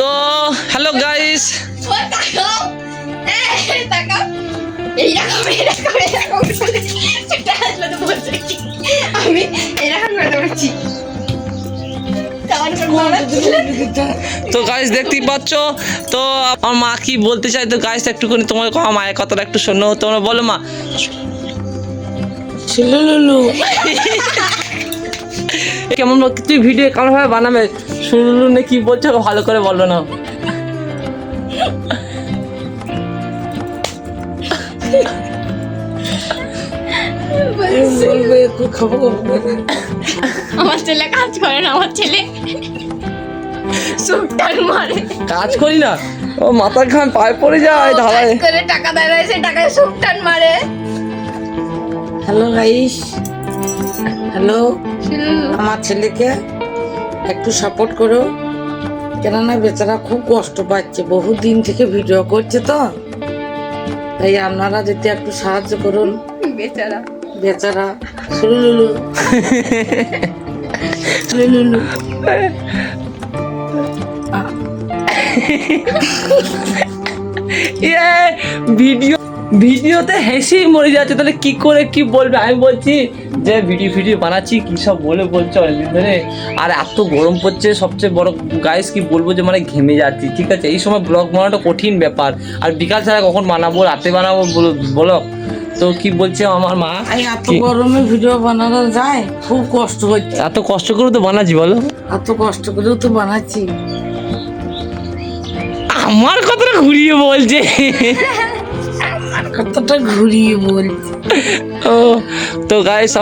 তো hello guys, আমি এরকম করেছি। তো গাইস দেখতেই পাচ্ছ, তো আমার মা কি বলতে চাই, তো গাইস একটুখানি তোমার মায়ের কথাটা একটু শোনো, তোমরা বলো মা। কেমন তুই ভিডিও কেমন ভাবে বানাবে, শুনলু না কি বলছো ভালো করে বলো না। আমার ছেলে কাজ করে না, আমার ছেলে সুপটান মারে। কাজ করি না, ও মাথা খান পায়ে পড়ে যায় ধারায় করে টাকা দেয়, সে টাকায় সুপটান মারে। হ্যালো গাইস, হ্যালো, আমার ছেলেকে একটু সাপোর্ট করো, কেননা বেচারা খুব কষ্ট পাচ্ছে, বহুদিন থেকে ভিডিও করছে, তো তাই আপনারা যদি একটু সাহায্য করুন। বেচারা বেচারা সুলুলু সুলুলু। ভিডিওতে হেসে মরে যাচ্ছে, তাহলে কি করে কি বলবে। আমি বলছি যে ভিডিও বানাচ্ছি কি সব বলছে অনেকদিন ধরে, আর এত গরম পড়ছে, সবচেয়ে বড় গাইস কি বলবো যে মানে ঘেমে যাচ্ছি, ঠিক আছে। এই সময় ব্লগ বানানোটা কঠিন ব্যাপার, আর বিকাল ছাড়া কখন বানাবো, রাতে বানাবো বলো। তো কি বলছে আমার মা, এত গরমে ভিডিও বানানো যায়, খুব কষ্ট হচ্ছে। এত কষ্ট করে তো বানাচ্ছি বলো, এত কষ্ট করেও তো বানাচ্ছি। আমার কথাটা ঘুরিয়ে বলছে, কতটা ঘুরিয়ে বলছে। ও তো গাইস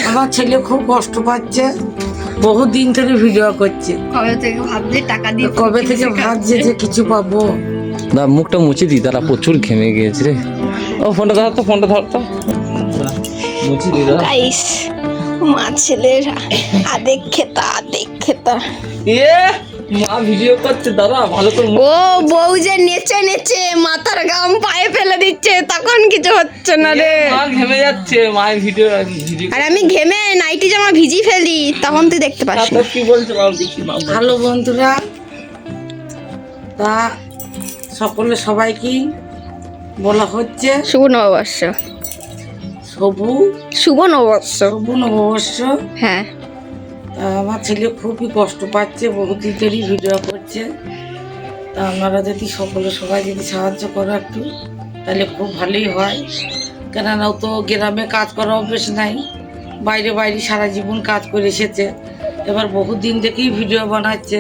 আমার ছেলে খুব কষ্ট পাচ্ছে, বহুদিন থেকে ভিডিও করছে, কবে থেকে ভাবছে টাকা দিয়ে, কবে থেকে ভাবছে যে কিছু পাবো। না মুখটা মুছে দিই, তারা প্রচুর ঘেমে গিয়েছে রে। ও ফোনটা ধর তো মুছে দিই দাদা। গাইস, মা ছেলের আদেক খেতা মা ভিডিও করছে দাদা, ভালো করে ও বউ যে নেচে মাথার গাম পায়ে ফেলে দিচ্ছে, তখন কিছু হচ্ছে না রে। মা ঘেমে যাচ্ছে, মায়ের ভিডিও আর আমি ঘেমে নাইটি জামা ভিজি ফেলি, তখন তুই দেখতে পাস না। কি বলছে বাবু, দেখি হ্যালো বন্ধুরা, তা সবাইকে বলা হচ্ছে শুভ নববর্ষ। শুভ নববর্ষ। হ্যাঁ, তা আমার ছেলে খুবই কষ্ট পাচ্ছে, বহুদিন ধরেই ভিডিও করছে, তা আপনারা যদি সবাই যদি সাহায্য করো একটু, তাহলে খুব ভালোই হয়। কেননা ও তো গ্রামে কাজ করার অভ্যেস নাই, বাইরে সারা জীবন কাজ করে এসেছে, এবার বহুদিন থেকেই ভিডিও বানাচ্ছে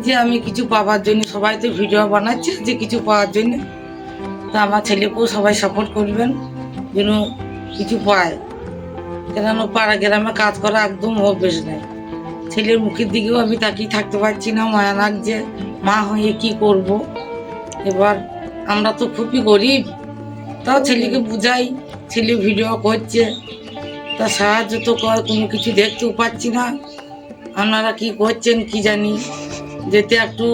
যে আমি কিছু পাওয়ার জন্য, সবাই তো ভিডিও বানাচ্ছে যে কিছু পাওয়ার জন্য। তা আমার ছেলেকেও সবাই সাপোর্ট করবেন যেন কিছু পায়, কেননা পাড়া গ্রামে কাজ করা একদম অভ্যেস নাই। ছেলের মুখের দিকেও আমি তাকিয়ে থাকতে পারছি না, মায়া লাগছে, মা হয়ে কি করব। এবার আমরা তো খুবই গরিব, তাও ছেলেকে বুঝাই, ছেলে ভিডিও করছে, তা সাহায্য তো কোনো কিছু দেখতেও পাচ্ছি না। আপনারা কি করছেন কি জানি, যেতে একটু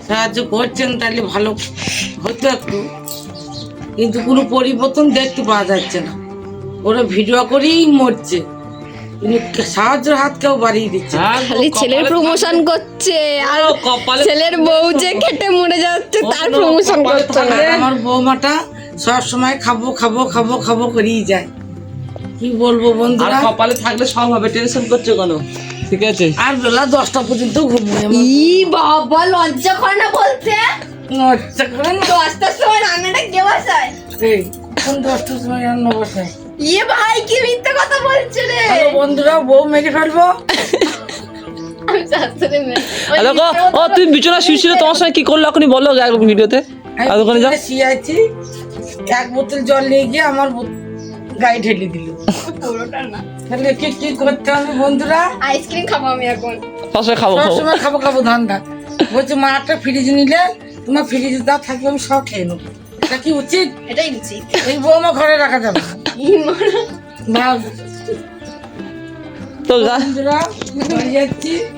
সাহায্য করছেন তাহলে ভালো হতো একটু, কিন্তু কোনো পরিবর্তন দেখতে পাওয়া যাচ্ছে না। ওরা ভিডিও করেই মরছে, সাহায্যের হাত কেউ বাড়িয়ে দিচ্ছে। খালি ছেলের প্রমোশন করছে, আর ছেলের বউ যে খেটে মরে যাচ্ছে তার প্রমোশন করছে না। আমার বৌমাটা সবসময় খাবো করেই যায়, কি বলবো বন্ধুরা। কপালে থাকলে সব হবে, টেনশন করছো কেন, ঠিক আছে। আর বেলা 10টা পর্যন্ত ঘুমোয়। ই বাবা, লজ্জা করে না বলতে? 10টার সময় রান্নাটা কে বসায়? কোন 10টার সময় রান্না বসায়? ইয়ে ভাই, কি মিথ্যে কথা বলছে রে। হ্যালো বন্ধুরা, বউ মেরে ফেলবো। ও তুই বিছানা শুয়েছিল, তোমার সঙ্গে কি করলো এখনই বলো ভিডিওতে। ওখানে যাও, শুয়েছি, এক বোতল জল নিয়ে গিয়ে আমার গায়ে ঢেলে দিল। পুরোটা না, তাহলে কি করতে হবে বন্ধুরা? আইসক্রিম খাবো আমি এখন, সবসময় খাবো ধান্দা। বলছে মা একটা ফ্রিজ নিলে, তোমার ফ্রিজে যা থাকবে আমি সব খেয়ে নেবো, এটা কি উচিত? এটাই উচিত। এই বৌমা ঘরে রাখা যাবে না।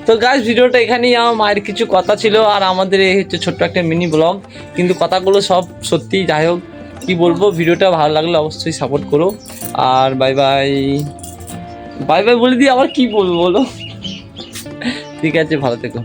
তো গাইস, ভিডিওটা এখানেই। আমার মায়ের কিছু কথা ছিল, আর আমাদের এই হচ্ছে ছোট্ট একটা মিনি ব্লগ, কিন্তু কথাগুলো সব সত্যি। যাই হোক, কি বলবো, ভিডিওটা ভালো লাগলে অবশ্যই সাপোর্ট করো, আর বাই বাই বলে দিই, আবার কি বলবো বলো। ঠিক আছে, ভালো থেকো।